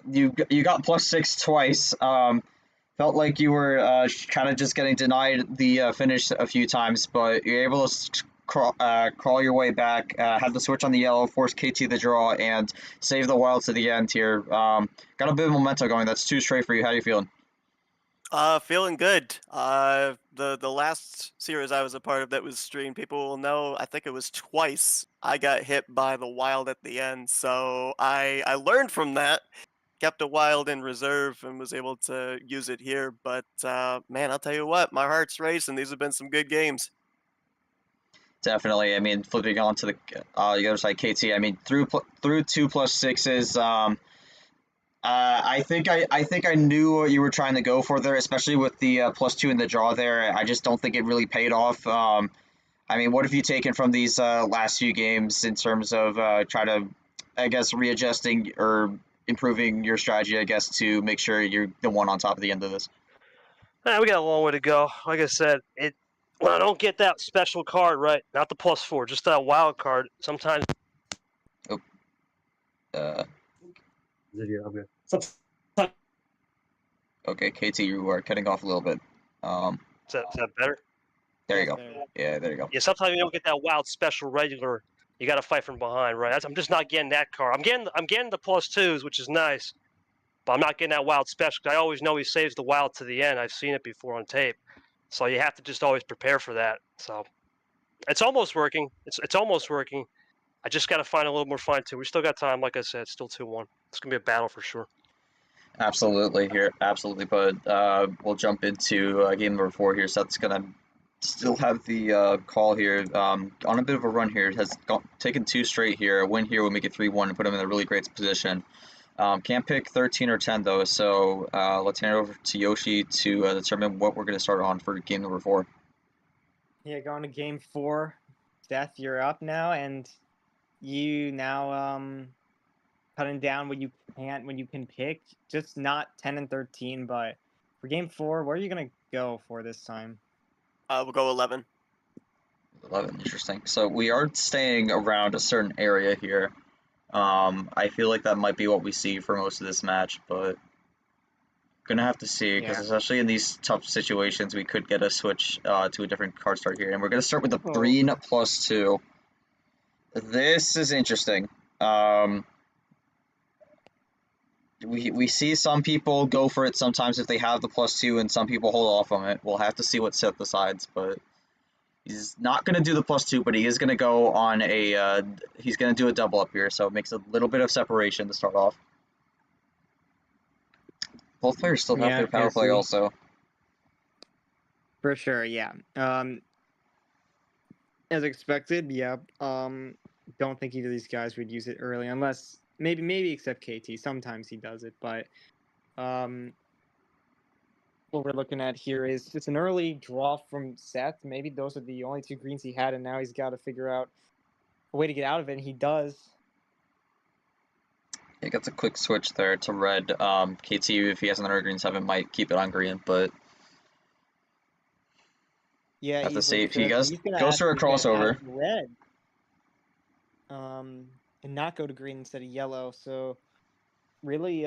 you got +6 twice. Felt like you were kind of just getting denied the finish a few times, but you're able to crawl your way back, have the switch on the yellow, force KT the draw, and save the wild to the end here. Got a bit of momentum going. That's 2 straight for you. How are you feeling? Feeling good. The last series I was a part of that was streamed, people will know, I think it was twice I got hit by the wild at the end. So I learned from that, kept a wild in reserve, and was able to use it here. But man, I'll tell you what, my heart's racing. These have been some good games. Definitely. I mean, flipping on to the other side, KT. I mean, through 2 +6s. I think I knew what you were trying to go for there, especially with the +2 in the draw there. I just don't think it really paid off. I mean, what have you taken from these last few games in terms of try to, I guess, readjusting or improving your strategy, I guess, to make sure you're the one on top at the end of this? We got a long way to go. Like I said, when I don't get that special card, right, not the +4, just that wild card, sometimes. Video, okay. Okay, KT, you are cutting off a little bit. Is that better? There you go. Yeah, there you go. Yeah, sometimes you don't get that wild special regular. You got to fight from behind, right? I'm just not getting that card. I'm getting the +2s, which is nice, but I'm not getting that wild special. I always know he saves the wild to the end. I've seen it before on tape, so you have to just always prepare for that. So it's almost working. It's almost working. I just got to find a little more fine tune. We still got time. Like I said, it's still 2-1. It's gonna be a battle for sure. Absolutely here, absolutely. But we'll jump into game number 4 here. Seth's gonna still have the call here. On a bit of a run here, has taken 2 straight here. A win here will make it 3-1 and put him in a really great position. Can't pick 13 or 10 though, so let's hand it over to Yoshi to determine what we're gonna start on for game number 4. Yeah, going to game 4. Seth, you're up now, and you now cutting down what you can pick. Just not 10 and 13, but for game 4, where are you gonna go for this time? We'll go 11. 11, interesting. So we are staying around a certain area here. I feel like that might be what we see for most of this match, but gonna have to see, because especially in these tough situations, we could get a switch to a different card start here. And we're gonna start with the green +2. This is interesting. We see some people go for it sometimes if they have the +2, and some people hold off on it. We'll have to see what Seth decides, but he's not going to do the +2, but he is going to go on a he's going to do a double up here, so it makes a little bit of separation to start off. Both players still have their power play also. For sure, yeah. As expected, yeah. Don't think either of these guys would use it early, unless maybe except KT. Sometimes he does it, but what we're looking at here is just an early draw from Seth. Maybe those are the only 2 greens he had, and now he's got to figure out a way to get out of it, and he does. He gets a quick switch there to red. KT, if he has another green 7, might keep it on green, but yeah, have to see if he goes for a crossover. Red. And not go to green instead of yellow. So really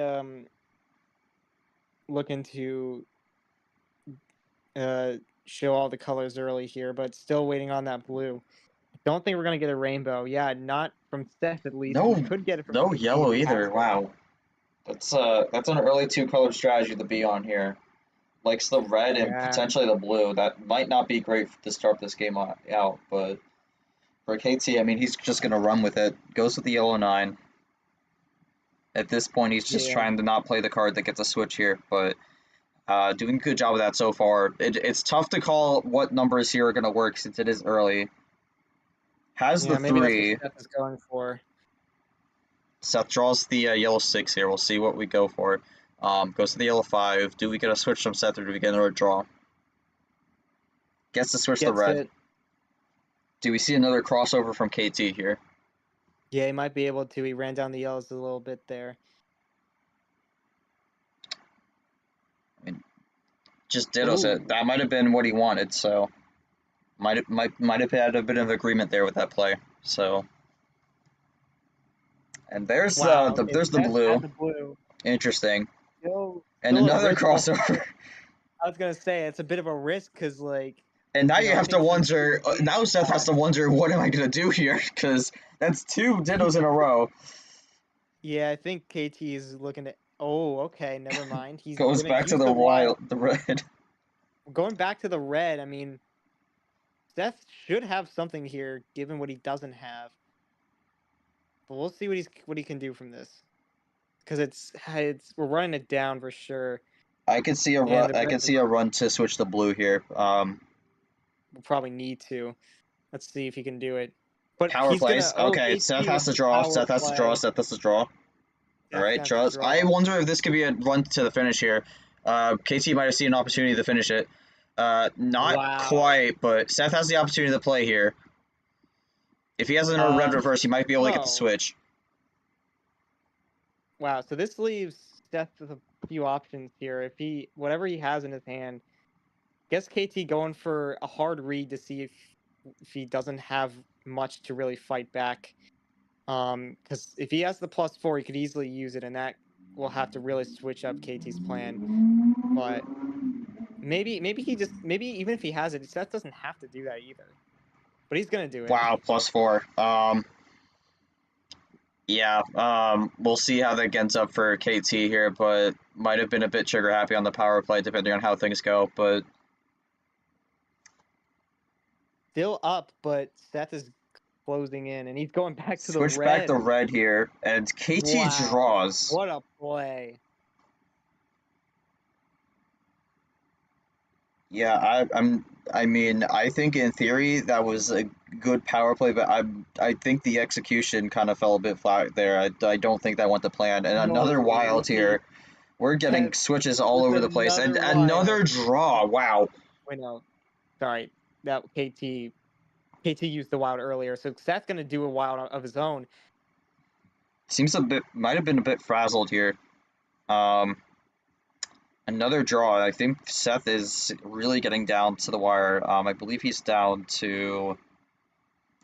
looking to show all the colors early here, but still waiting on that blue. Don't think we're gonna get a rainbow. Yeah, not from Seth at least. No, we could get it from no yellow either. Wow, that's an early 2-color strategy to be on here. Likes the red and potentially the blue. That might not be great to start this game out, but for KT, I mean, he's just gonna run with it. Goes with the yellow 9. At this point, he's just Yeah. trying to not play the card that gets a switch here, but doing a good job of that so far. It's tough to call what numbers here are going to work since it is early. Has Yeah, the maybe that's 3. what Seth is going for. Seth draws the yellow 6 here. We'll see what we go for. Goes to the yellow 5. Do we get a switch from Seth or do we get another draw? Gets to switch the Gets red. it. Do we see another crossover from KT here? Yeah, he might be able to. He ran down the yellows a little bit there. Just dittos it. Ooh. That might have been what he wanted, so might have had a bit of agreement there with that play. So, and there's Wow, the okay, there's the Seth blue. had the blue. Interesting. Still And a another risk. crossover. I was gonna say it's a bit of a risk because like. And now you I have to think wonder. Now Seth has to wonder, what am I gonna do here? Because that's 2 dittos in a row. Yeah, I think KT is looking at. Oh, okay, never mind. He's Goes gonna back to use the wild. the red. Going back to the red, I mean, Seth should have something here, given what he doesn't have. But we'll see what he can do from this, because we're running it down for sure. I could see a And run. the I red could see a run to switch the blue here. We'll probably need to. Let's see if he can do it. But Power he's plays. gonna. Oh, Okay, KT Seth has with to the draw. power Seth has to draw. play. Seth has to draw. All Seth right, has to draws. draw. I wonder if this could be a run to the finish here. KT might have seen an opportunity to finish it. Not Wow. quite, but Seth has the opportunity to play here. If he has another red reverse, he might be able to get the oh. switch. Wow, so this leaves Seth with a few options here. If whatever he has in his hand, guess KT going for a hard read to see if he doesn't have much to really fight back. Because if he has the +4, he could easily use it, and that will have to really switch up KT's plan. But maybe even if he has it, Seth doesn't have to do that either. But he's gonna do it. Wow, +4. Yeah, we'll see how that ends up for KT here, but might have been a bit trigger happy on the power play depending on how things go, but Still up, but Seth is closing in, and he's going back to the switch red. back the red here, and KT Wow, draws. what a play. Yeah, I mean, I think in theory that was a good power play, but I think the execution kind of fell a bit flat there. I don't think that went to plan. And another No, wild here. We're getting Seth switches all with over the place. And another another wild. draw. Wow. Wait, no. Sorry. That KT used the wild earlier, so Seth's gonna do a wild of his own. Seems might have been a bit frazzled here. Another draw. I think Seth is really getting down to the wire. I believe he's down to.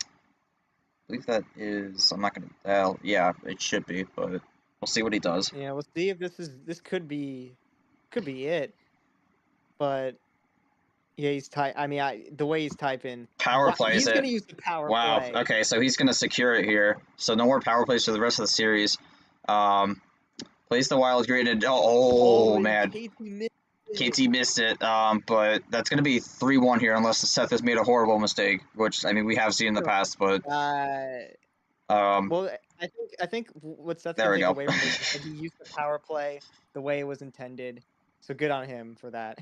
I believe that is. I'm not gonna. Yeah, it should be, but we'll see what he does. Yeah, we'll see if this could be it. But yeah, he's I mean, the way he's typing. Power plays he's it. gonna use the power Wow. play. Okay, so he's gonna secure it here. So no more power plays for the rest of the series. Plays the wild green and oh man. KT missed it, but that's going to be 3-1 here unless Seth has made a horrible mistake, which, I mean, we have seen in the past, but... well, I think what Seth can take away from this is that he used the power play the way it was intended, so good on him for that.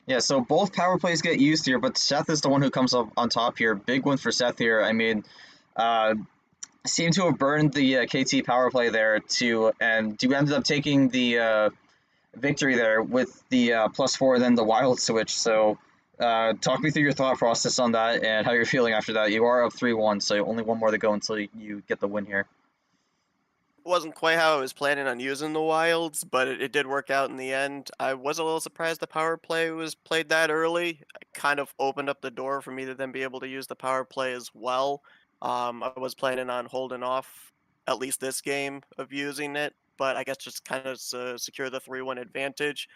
Yeah, so both power plays get used here, but Seth is the one who comes up on top here. Big win for Seth here. I mean, seemed to have burned the KT power play there, and you ended up taking the... victory there with the +4 and then the wild switch. So talk me through your thought process on that and how you're feeling after that. You are up 3-1, so only one more to go until you get the win here. Wasn't quite how I was planning on using the wilds, but it did work out in the end. I was a little surprised the power play was played that early. It kind of opened up the door for me to then be able to use the power play as well. I was planning on holding off at least this game of using it, but I guess just kind of secure the 3-1 advantage.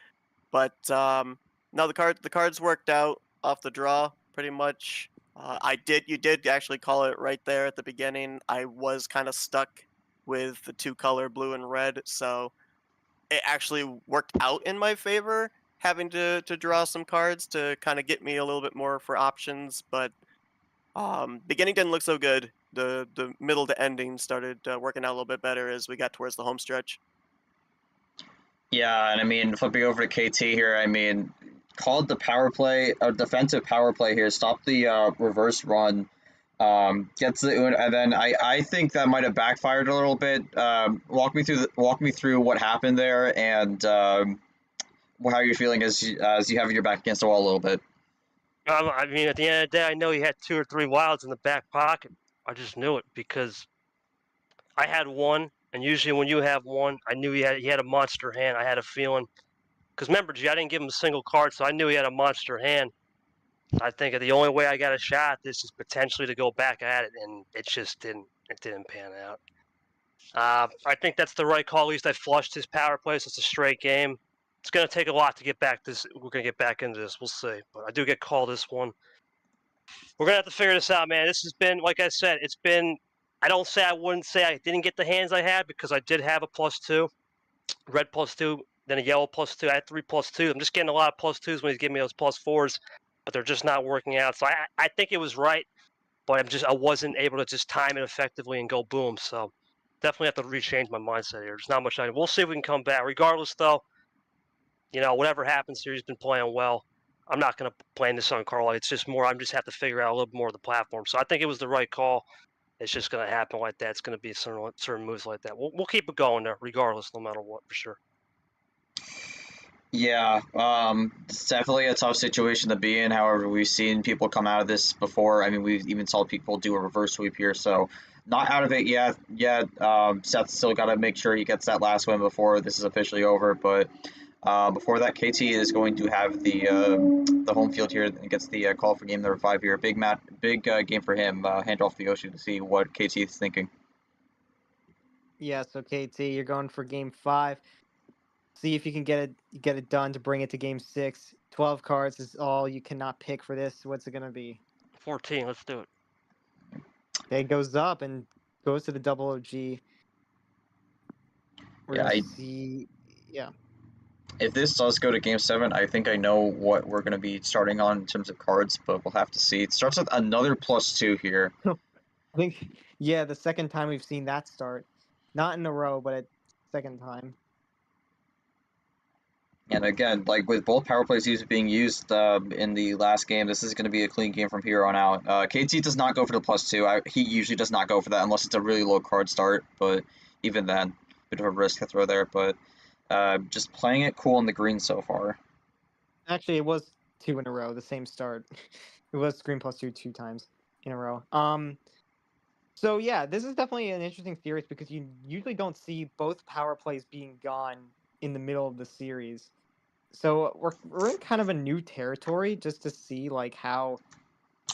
But no, the cards worked out off the draw pretty much. You did actually call it right there at the beginning. I was kind of stuck with the 2-color blue and red, so it actually worked out in my favor having to draw some cards to kind of get me a little bit more for options. But beginning didn't look so good. the middle to ending started working out a little bit better as we got towards the home stretch. Yeah, and I mean, flipping over to KT here, I mean, called the power play, a defensive power play here, stop the reverse run, gets the and then I think that might have backfired a little bit. Walk me through what happened there and how you're feeling as you have your back against the wall a little bit. I mean, at the end of the day, I know he had 2 or 3 wilds in the back pocket. I just knew it because I had one, and usually when you have one, I knew he had a monster hand. I had a feeling. Because remember, G, I didn't give him a single card, so I knew he had a monster hand. I think the only way I got a shot at this is potentially to go back at it, and it just didn't. It didn't pan out. I think that's the right call. At least I flushed his power play, so it's a straight game. It's going to take a lot to get back this. We're going to get back into this. We'll see. But I do get called this one. We're going to have to figure this out, man. This has been, like I said, it's been. I wouldn't say I didn't get the hands I had because I did have a +2, red +2, then a yellow +2. I had 3 +2. I'm just getting a lot of +2s when he's giving me those +4s, but they're just not working out. So I think it was right, but I wasn't able to just time it effectively and go boom. So definitely have to rechange my mindset here. There's not much we'll see if we can come back. Regardless, though, whatever happens here, he's been playing well. I'm not going to blame this on Carl. It's just more, I just have to figure out a little more of the platform. So I think it was the right call. It's just going to happen like that. It's going to be certain moves like that. We'll keep it going there, regardless, no matter what, for sure. Yeah, it's definitely a tough situation to be in. However, we've seen people come out of this before. I mean, we've even saw people do a reverse sweep here, so not out of it yet. Seth's still got to make sure he gets that last win before this is officially over. But before that, KT is going to have the home field here and gets the call for game number 5 here. Big game for him. Hand off to Yoshi to see what KT is thinking. Yeah, so KT, you're going for game 5. See if you can get it done to bring it to game 6. 12 cards is all you cannot pick for this. What's it gonna be? 14. Let's do it. It goes up and goes to the double OG. We're gonna see. Yeah. If this does go to game 7, I think I know what we're going to be starting on in terms of cards, but we'll have to see. It starts with another +2 here. I think, yeah, the second time we've seen that start. Not in a row, but a second time. And again, like with both power plays being used in the last game, this is going to be a clean game from here on out. KT does not go for the +2. He usually does not go for that unless it's a really low card start, but even then, bit of a risk to throw there. But just playing it cool in the green so far. Actually, it was 2 in a row, the same start. It was green +2 2 times in a row. So yeah, this is definitely an interesting series because you usually don't see both power plays being gone in the middle of the series. So we're in kind of a new territory just to see like how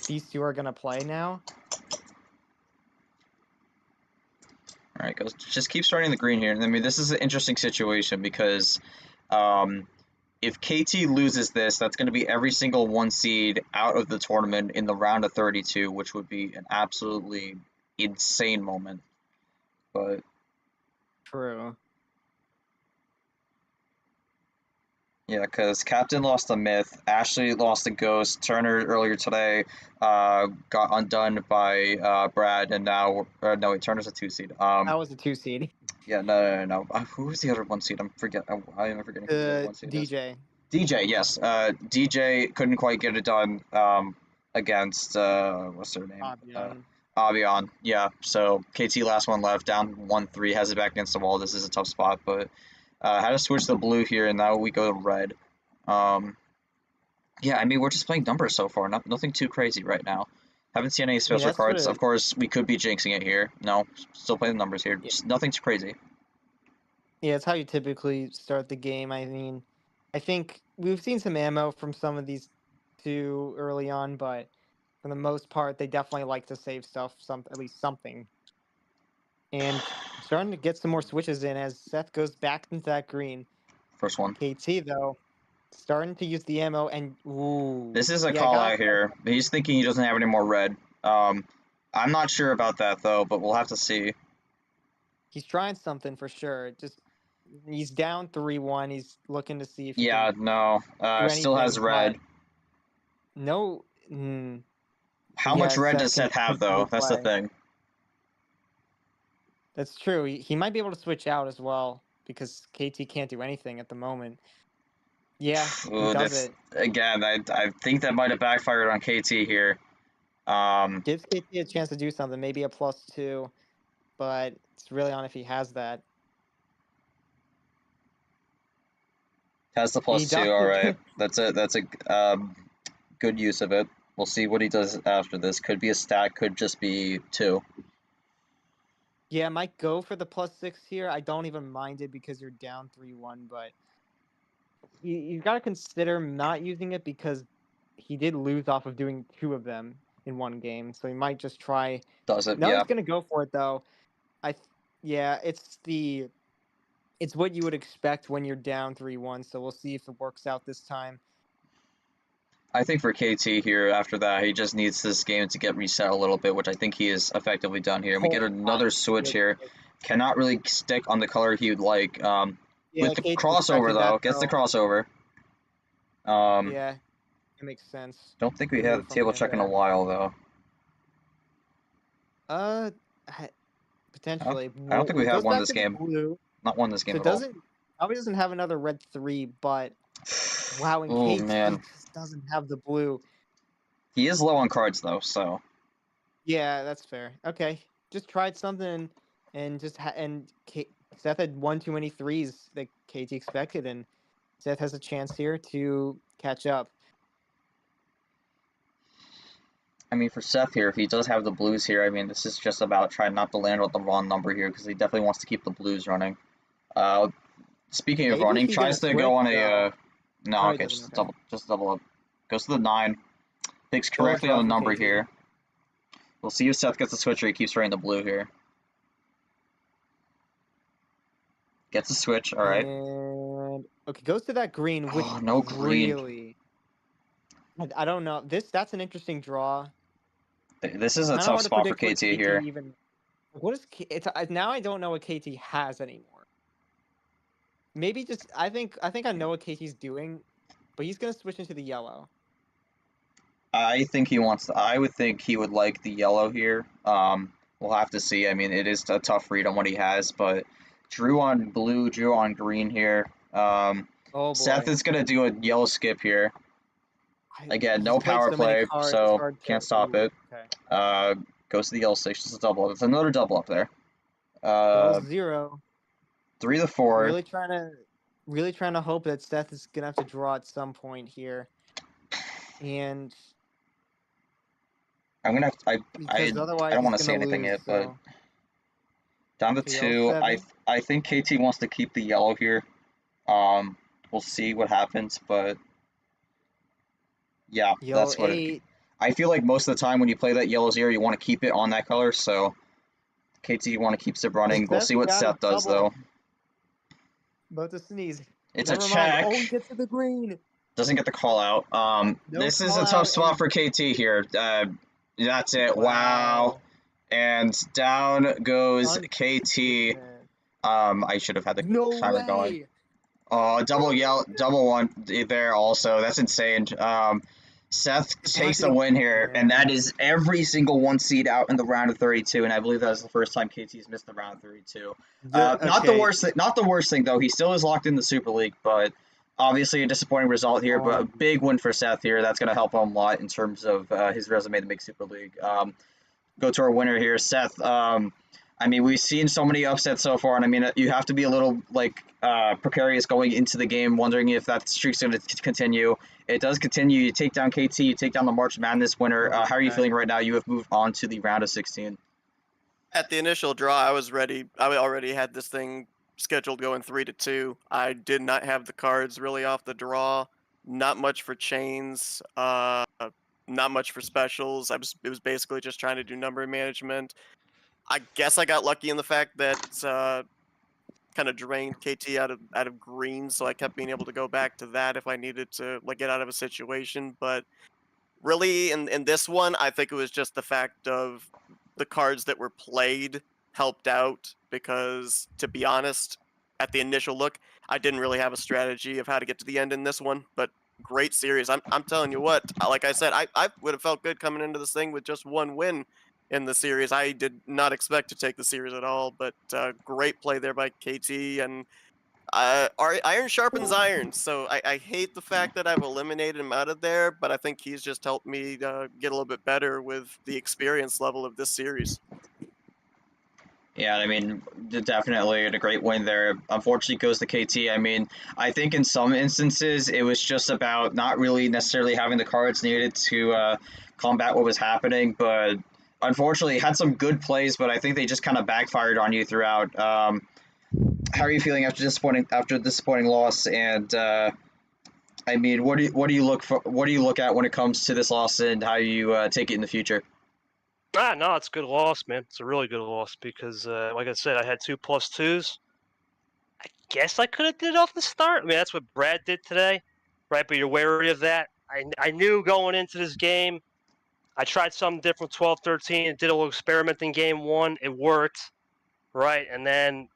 these two are gonna play now. All right, guys, just keep starting the green here. I mean, this is an interesting situation because if KT loses this, that's going to be every single 1 seed out of the tournament in the round of 32, which would be an absolutely insane moment. But True. yeah, because Captain lost a Myth, Ashley lost a Ghost, Turner earlier today got undone by Brad, and now no, wait, Turner's a 2 seed. That was a 2 seed. Yeah, no. Who was the other 1 seed? I am forgetting who the other 1 seed is. DJ. DJ, yes. DJ couldn't quite get it done against what's her name? Avion. Yeah. So KT last one left, down 1-3, has it back against the wall. This is a tough spot, but had to switch to blue here, and now we go to red. Yeah, I mean we're just playing numbers so far. Nothing too crazy right now. Haven't seen any special cards. Of course, we could be jinxing it here. No, still playing the numbers here. Just nothing too crazy. Yeah, it's how you typically start the game. I mean, I think we've seen some ammo from some of these two early on, but for the most part, they definitely like to save stuff, at least something. And starting to get some more switches in as Seth goes back into that green. First one. KT, though, starting to use the ammo, and ooh. This is a call out here. He's thinking he doesn't have any more red. I'm not sure about that, though, but we'll have to see. He's trying something for sure. He's down 3-1. He's looking to see if he no. Still has red. No. How much red does Seth have, though? That's the thing. That's true. He might be able to switch out as well because KT can't do anything at the moment. Yeah, he Ooh, does that's it. again. I think that might have backfired on KT here. Gives KT a chance to do something, maybe a +2, but it's really on if he has that. Has the He +2. All right, does. that's a good use of it. We'll see what he does after this. Could be a stack. Could just be 2. Yeah, might go for the +6 here. I don't even mind it because you're down 3-1, but you got to consider not using it because he did lose off of doing 2 of them in one game, so he might just try. Does it? No, Yeah. he's gonna go for it though. Yeah, it's what you would expect when you're down 3-1. So we'll see if it works out this time. I think for KT here, after that, he just needs this game to get reset a little bit, which I think he is effectively done here. And we get another switch here. Cannot really stick on the color he would like. Yeah, With the KT crossover, expected though, that, gets the though. crossover. Yeah, it makes sense. Don't think we Blue had the from table him check in a there. while, though. Potentially. I don't think we It had goes one back this to the game. blue. Not one this So game it at all. doesn't probably doesn't have another red 3, but wow, and Oh, KT man. just doesn't have the blue. He is low on cards, though, so. Yeah, that's fair. Okay, just tried something and Seth had one too many 3s that KT expected, and Seth has a chance here to catch up. I mean, for Seth here, if he does have the blues here, I mean, this is just about trying not to land on the wrong number here because he definitely wants to keep the blues running. Speaking of Maybe running, he's tries gonna to go switch, on a though. no, Oh, he okay, doesn't, okay. just double up. Goes to the 9, picks Solid correctly draw on the from number KT. here. We'll see if Seth gets the switch or he keeps running the blue here. Gets the switch, all right. And okay, goes to that green, which Oh, no green. really, I don't know. That's an interesting draw. This is a Kind of tough hard to spot for predict what KT KT here. even. What is it's now? I don't know what KT has anymore. Maybe just I think I know what KT's doing, but he's gonna switch into the yellow. I think he wants. I would think he would like the yellow here. We'll have to see. I mean, it is a tough read on what he has, but drew on blue, drew on green here. Oh boy. Seth is gonna do a yellow skip here. Again, no He's played power so many play, cards, it's so hard to- can't stop Ooh, it. Okay. Goes to the yellow 6, just a double up. It's another double up there. Yellow 0. 3 to 4. Really trying to hope that Seth is gonna have to draw at some point here, and I'm gonna have to, because otherwise I don't he's want to say gonna anything lose, yet, but so. down to Okay, 2. yellow 7. I think KT wants to keep the yellow here. We'll see what happens, but yeah, Yellow that's what 8. I feel like most of the time when you play that yellow 0, you want to keep it on that color, so KT you want to keep it running. We'll see what got a Seth does, double. though. About to sneeze. It's Never a mind. check. Oh, he gets to the green. Doesn't get the call out. No This is call a tough out, spot and- for KT here. That's it. Wow. Wow. And down goes KT. Unfortunate. I should have had the No timer way. going. Oh, double one there also. That's insane. Seth takes the win here, and that is every single 1 seed out in the round of 32. And I believe that was the first time KT's missed the round of 32. Not the worst. Not the worst thing though. He still is locked in the Super League, but obviously a disappointing result here. But a big win for Seth here. That's going to help him a lot in terms of his resume to make Super League. Go to our winner here, Seth. I mean, we've seen so many upsets so far, and I mean, you have to be a little precarious going into the game, wondering if that streak's going to continue. It does continue. You take down KT, you take down the March Madness winner. How are you feeling right now? You have moved on to the round of 16. At the initial draw, I was ready. I already had this thing scheduled going 3-2. I did not have the cards really off the draw. Not much for chains. Not much for specials. It was basically just trying to do number management. I guess I got lucky in the fact that kind of drained KT out of green, so I kept being able to go back to that if I needed to get out of a situation. But really, in this one, I think it was just the fact of the cards that were played helped out because, to be honest, at the initial look, I didn't really have a strategy of how to get to the end in this one. But great series. I'm telling you what, like I said, I would have felt good coming into this thing with just 1 win. in the series. I did not expect to take the series at all, but great play there by KT, and iron sharpens iron. So I hate the fact that I've eliminated him out of there, but I think he's just helped me get a little bit better with the experience level of this series. Yeah, I mean, definitely a great win there. Unfortunately, goes to KT. I mean, I think in some instances it was just about not really necessarily having the cards needed to combat what was happening, but unfortunately had some good plays, but I think they just kind of backfired on you throughout. How are you feeling after disappointing loss? And I mean, what do you look at when it comes to this loss and how you take it in the future? No, it's a good loss, man. It's a really good loss because, like I said, I had 2+2s. I guess I could have did it off the start. I mean, that's what Brad did today, right? But you're wary of that. I knew going into this game. I tried something different, 12-13, and did a little experiment in game one. It worked, right? And then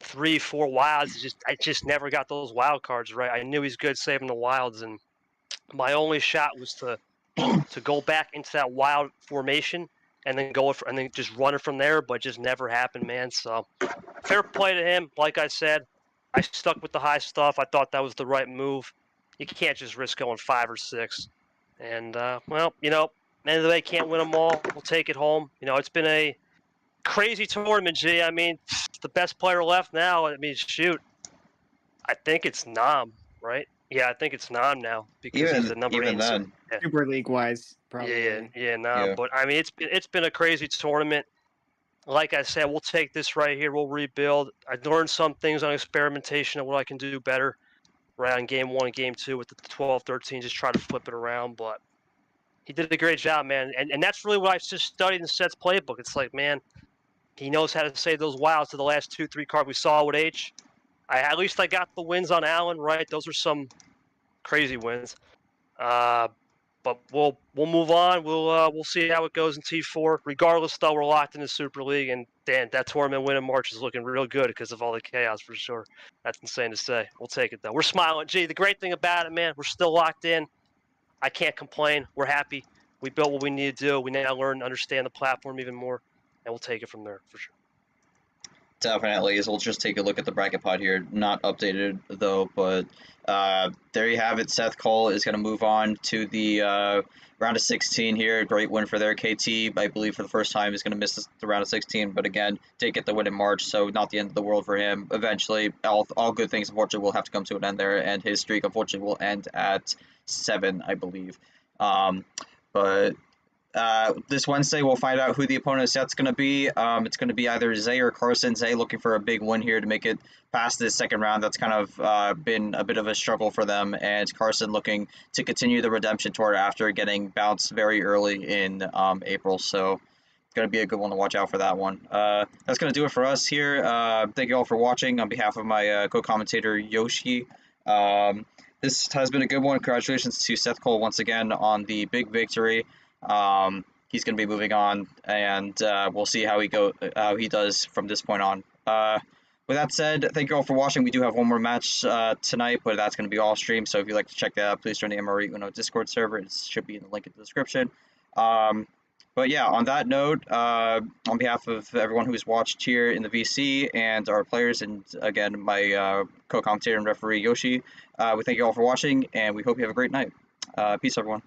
3-4 wilds. I just never got those wild cards right. I knew he's good saving the wilds, and my only shot was to go back into that wild formation and then and then just run it from there, but it just never happened, man. So fair play to him. Like I said, I stuck with the high stuff. I thought that was the right move. You can't just risk going 5 or 6. And well, end of the day, can't win them all. We'll take it home. It's been a crazy tournament, G. I mean, the best player left now. I mean, shoot, I think it's Nam, right? Yeah, I think it's Nam now because he's the number 8. Then. Yeah. Super League wise, probably. Yeah, Nam. But I mean, it's been a crazy tournament. Like I said, we'll take this right here. We'll rebuild. I learned some things on experimentation of what I can do better, right, on game 1 and game 2 with the 12-13. Just try to flip it around, but he did a great job, man. And that's really what I just studied in Seth's playbook. It's like, man, he knows how to save those wilds to the last 2-3 cards we saw with H. At least I got the wins on Allen, right? Those are some crazy wins. But we'll move on. We'll see how it goes in T4. Regardless, though, we're locked in the Super League, and Dan, that tournament win in March is looking real good because of all the chaos for sure. That's insane to say. We'll take it though. We're smiling. Gee, the great thing about it, man, we're still locked in. I can't complain. We're happy. We built what we need to do. We now learn and understand the platform even more, and we'll take it from there for sure. Definitely. So we'll just take a look at the bracket pod here. Not updated though, but there you have it. Seth Cole is going to move on to the round of 16 here. Great win for their KT. I believe for the first time is going to miss the round of 16, but again, did get the win in March, so not the end of the world for him. Eventually, all good things unfortunately will have to come to an end there, and his streak unfortunately will end at 7, I believe. But this Wednesday, we'll find out who the opponent of Seth's going to be. It's going to be either Zay or Carson. Zay looking for a big win here to make it past this second round. That's kind of been a bit of a struggle for them. And Carson looking to continue the redemption tour after getting bounced very early in April. So it's going to be a good one to watch out for that one. That's going to do it for us here. Thank you all for watching. On behalf of my co-commentator, Yoshi, this has been a good one. Congratulations to Seth Cole once again on the big victory. He's going to be moving on, and we'll see how he does from this point on. With that said, thank you all for watching. We do have one more match tonight, but that's going to be off stream. So if you'd like to check that out, please join the MRE Uno Discord server. It should be in the link in the description. But yeah, on that note, on behalf of everyone who's watched here in the VC and our players, and again my co-commentator and referee Yoshi, we thank you all for watching, and we hope you have a great night. Peace, everyone.